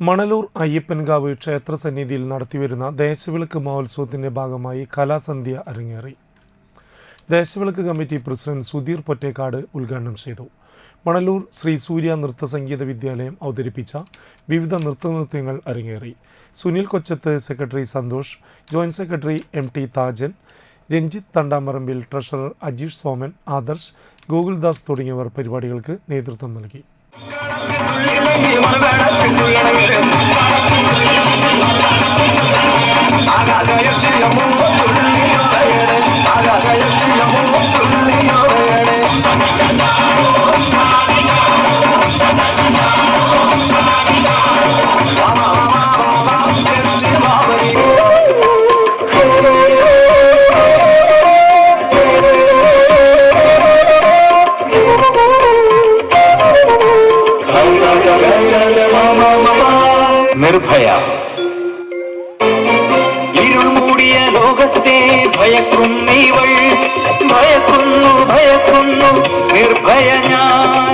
മണലൂർ അയ്യപ്പൻകാവ് ക്ഷേത്രസന്നിധിയിൽ നടത്തിവരുന്ന ദേശവിളക്ക് മഹോത്സവത്തിൻ്റെ ഭാഗമായി കലാസന്ധ്യ അരങ്ങേറി. ദേശവിളക്ക് കമ്മിറ്റി പ്രസിഡന്റ് സുധീർ പൊറ്റേക്കാട് ഉദ്ഘാടനം ചെയ്തു. മണലൂർ ശ്രീ സൂര്യ നൃത്തസംഗീത വിദ്യാലയം അവതരിപ്പിച്ച വിവിധ നൃത്തനൃത്യങ്ങൾ അരങ്ങേറി. Sunil Kochath secretary Santhosh, joint secretary MT Thajan, Ranjith Thandamarambil, treasurer Ajeesh Soman, Adarsh, Gokuldas തുടങ്ങിയവർ പരിപാടികൾക്ക് നേതൃത്വം നൽകി. നിർഭയ ഇരുൾ മൂടിയ ലോകത്തെ ഭയക്കുന്നവൾ ഭയക്കുന്നു നിർഭയ ഞാൻ.